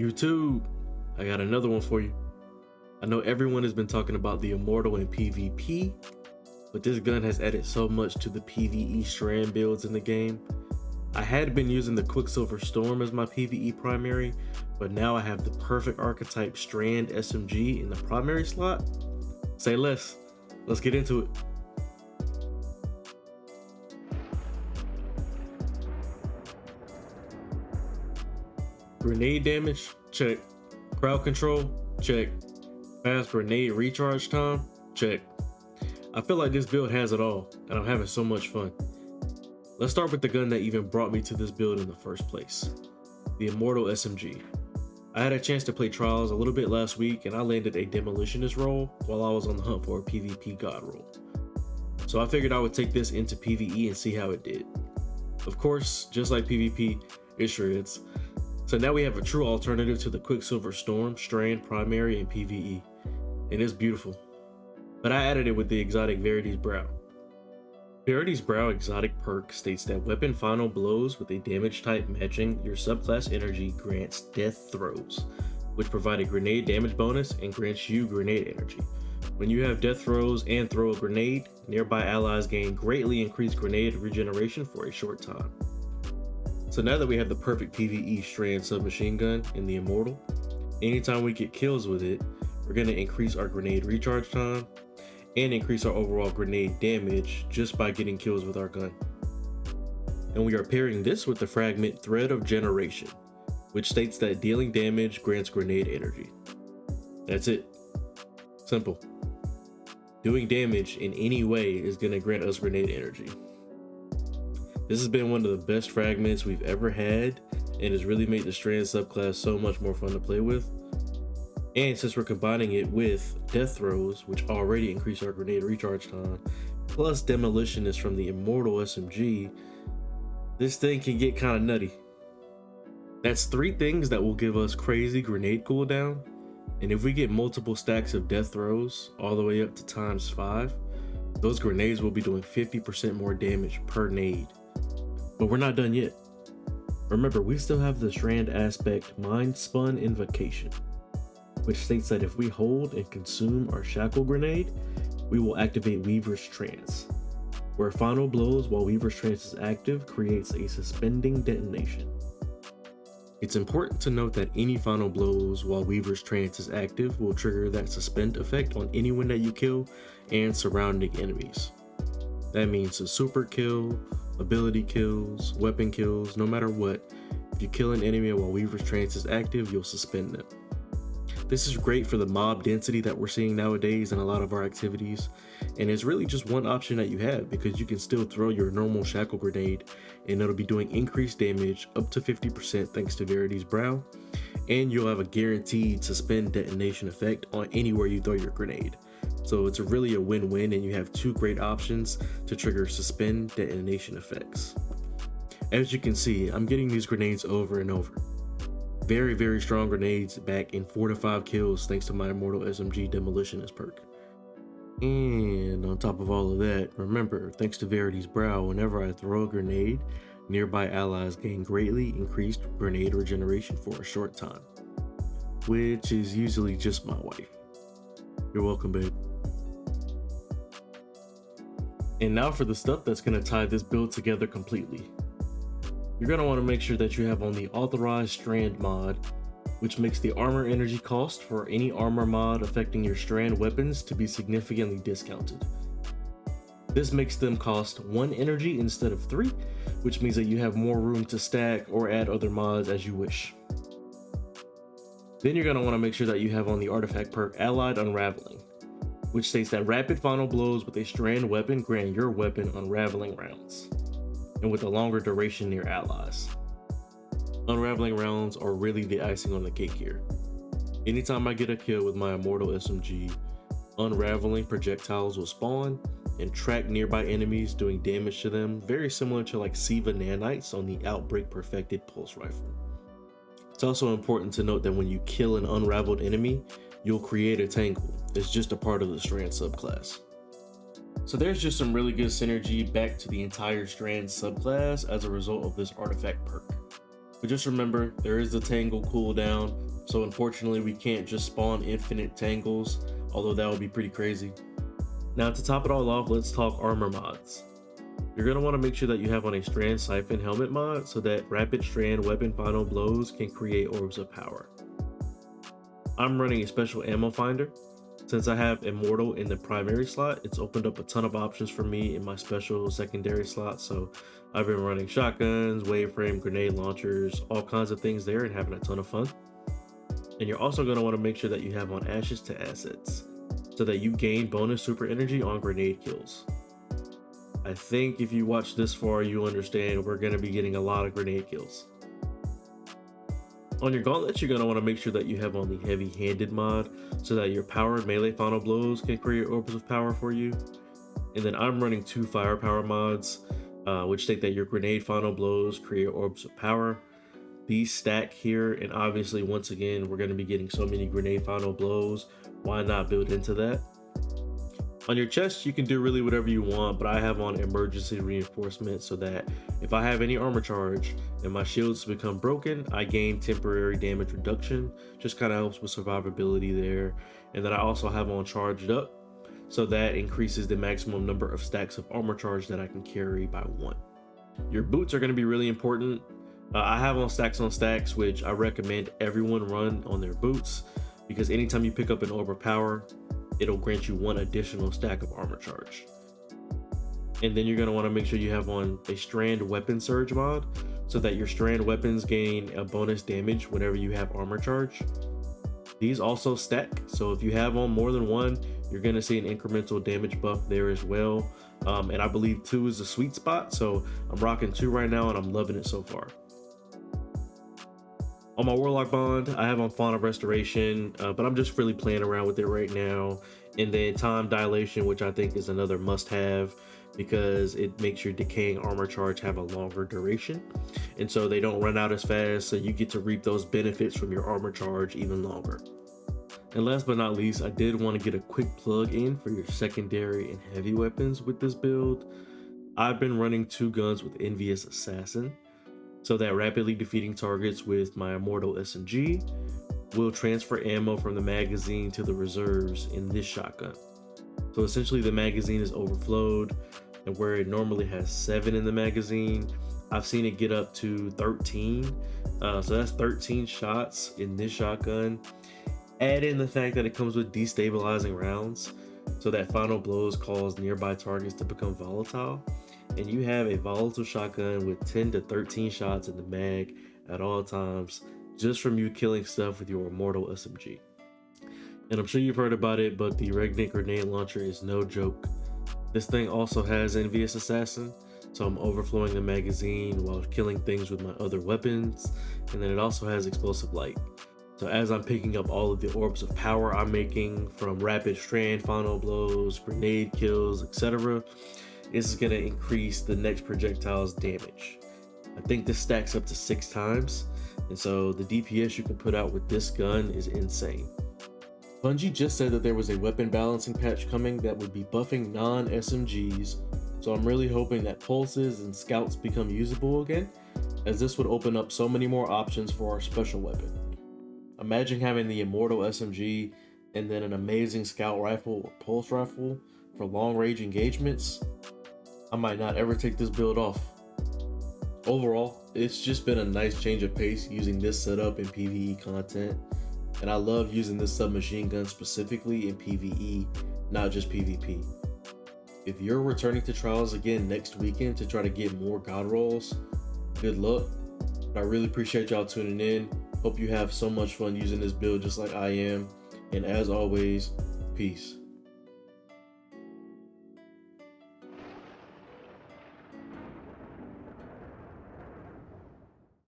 YouTube, I got another one for you. I know everyone has been talking about the Immortal in PvP, but this gun has added so much to the PVE strand builds in the game. I had been using the Quicksilver Storm as my PvE primary, but now I have the perfect archetype Strand SMG in the primary slot. Say less, let's get into it. Grenade damage, check. Crowd control, check. Fast grenade recharge time, check. I feel like this build has it all, and I'm having so much fun. Let's start with the gun that even brought me to this build in the first place, the Immortal SMG. I had a chance to play trials a little bit last week, and I landed a demolitionist role while I was on the hunt for a PvP god role. So I figured I would take this into PvE and see how it did. Of course, just like PvP, it shreds. So now we have a true alternative to the Quicksilver Storm, Strand, Primary, and PvE. And it's beautiful. But I added it with the exotic Verity's Brow. Verity's Brow exotic perk states that weapon final blows with a damage type matching your subclass energy grants death throws, which provide a grenade damage bonus and grants you grenade energy. When you have death throws and throw a grenade, nearby allies gain greatly increased grenade regeneration for a short time. So now that we have the perfect PvE strand submachine gun in the Immortal, anytime we get kills with it, we're going to increase our grenade recharge time and increase our overall grenade damage just by getting kills with our gun. And we are pairing this with the fragment Thread of Generation, which states that dealing damage grants grenade energy. That's it. Simple. Doing damage in any way is going to grant us grenade energy. This has been one of the best fragments we've ever had, and has really made the Strand subclass so much more fun to play with. And since we're combining it with death throws, which already increase our grenade recharge time, plus demolitionist from the Immortal SMG, this thing can get kind of nutty. That's 3 things that will give us crazy grenade cooldown, and if we get multiple stacks of death throws all the way up to ×5, those grenades will be doing 50% more damage per nade. But we're not done yet. Remember, we still have the Strand aspect Mind Spun Invocation, which states that if we hold and consume our shackle grenade, we will activate Weaver's Trance, where final blows while Weaver's Trance is active creates a suspending detonation. It's important to note that any final blows while Weaver's Trance is active will trigger that suspend effect on anyone that you kill and surrounding enemies. That means a super kill, ability kills, weapon kills, no matter what. If you kill an enemy while Weaver's Trance is active, you'll suspend them. This is great for the mob density that we're seeing nowadays in a lot of our activities, and it's really just one option that you have because you can still throw your normal shackle grenade and it'll be doing increased damage up to 50% thanks to Verity's Brow, and you'll have a guaranteed suspend detonation effect on anywhere you throw your grenade. So it's really a win-win, and you have 2 great options to trigger suspend detonation effects. As you can see, I'm getting these grenades over and over. Very, very strong grenades back in 4 to 5 kills thanks to my Immortal SMG demolitionist perk. And on top of all of that, remember, thanks to Verity's Brow, whenever I throw a grenade, nearby allies gain greatly increased grenade regeneration for a short time, which is usually just my wife. You're welcome, babe. And now for the stuff that's going to tie this build together completely. You're going to want to make sure that you have on the authorized strand mod, which makes the armor energy cost for any armor mod affecting your strand weapons to be significantly discounted. This makes them cost 1 energy instead of 3, which means that you have more room to stack or add other mods as you wish. Then you're going to want to make sure that you have on the artifact perk Allied Unraveling, which states that rapid final blows with a strand weapon grant your weapon unraveling rounds, and with a longer duration near allies. Unraveling rounds are really the icing on the cake here. Anytime I get a kill with my Immortal SMG, unraveling projectiles will spawn and track nearby enemies, doing damage to them, very similar to like Siva nanites on the Outbreak Perfected Pulse Rifle. It's also important to note that when you kill an unraveled enemy, you'll create a tangle. It's just a part of the Strand subclass. So there's just some really good synergy back to the entire Strand subclass as a result of this artifact perk. But just remember, there is the tangle cooldown, so unfortunately we can't just spawn infinite tangles, although that would be pretty crazy. Now to top it all off, let's talk armor mods. You're going to want to make sure that you have on a Strand Siphon helmet mod so that rapid strand weapon final blows can create orbs of power. I'm running a special ammo finder. Since I have Immortal in the primary slot, it's opened up a ton of options for me in my special secondary slot. So I've been running shotguns, wave frame, grenade launchers, all kinds of things there and having a ton of fun. And you're also going to want to make sure that you have on Ashes to Assets so that you gain bonus super energy on grenade kills. I think if you watch this far, you understand we're going to be getting a lot of grenade kills. On your gauntlets, you're going to want to make sure that you have on the heavy-handed mod so that your powered melee final blows can create orbs of power for you. And then I'm running 2 firepower mods, which state that your grenade final blows create orbs of power. These stack here, and obviously once again we're going to be getting so many grenade final blows. Why not build into that? On your chest, you can do really whatever you want, but I have on emergency reinforcement so that if I have any armor charge and my shields become broken, I gain temporary damage reduction. Just kind of helps with survivability there. And then I also have on charged up, so that increases the maximum number of stacks of armor charge that I can carry by 1. Your boots are going to be really important. I have on stacks, which I recommend everyone run on their boots, because anytime you pick up an orb of power, it'll grant you 1 additional stack of armor charge. And then you're going to want to make sure you have on a strand weapon surge mod so that your strand weapons gain a bonus damage whenever you have armor charge. These also stack, so if you have on more than 1, you're going to see an incremental damage buff there as well. And I believe 2 is the sweet spot, so I'm rocking 2 right now and I'm loving it so far. On my Warlock Bond, I have on Fauna Restoration, but I'm just really playing around with it right now. And then Time Dilation, which I think is another must-have because it makes your decaying armor charge have a longer duration. And so they don't run out as fast, so you get to reap those benefits from your armor charge even longer. And last but not least, I did want to get a quick plug in for your secondary and heavy weapons with this build. I've been running 2 guns with Envious Assassin, so that rapidly defeating targets with my Immortal SMG will transfer ammo from the magazine to the reserves in this shotgun. So essentially the magazine is overflowed, and where it normally has 7 in the magazine, I've seen it get up to 13. So that's 13 shots in this shotgun. Add in the fact that it comes with destabilizing rounds, so that final blows cause nearby targets to become volatile. And you have a volatile shotgun with 10 to 13 shots in the mag at all times, just from you killing stuff with your Immortal SMG. And I'm sure you've heard about it, but the Regnant grenade launcher is no joke. This thing also has Envious Assassin, so I'm overflowing the magazine while killing things with my other weapons. And then it also has Explosive Light. So as I'm picking up all of the orbs of power I'm making from rapid strand final blows, grenade kills, etc., this is going to increase the next projectile's damage. I think this stacks up to 6 times, and so the DPS you can put out with this gun is insane. Bungie just said that there was a weapon balancing patch coming that would be buffing non-SMGs, so I'm really hoping that pulses and scouts become usable again, as this would open up so many more options for our special weapon. Imagine having the Immortal SMG and then an amazing scout rifle or pulse rifle for long range engagements. I might not ever take this build off. Overall, it's just been a nice change of pace using this setup in PvE content, and I love using this submachine gun specifically in PvE, not just PvP. If you're returning to Trials again next weekend to try to get more god rolls, good luck. But I really appreciate y'all tuning in. Hope you have so much fun using this build just like I am, and as always, peace.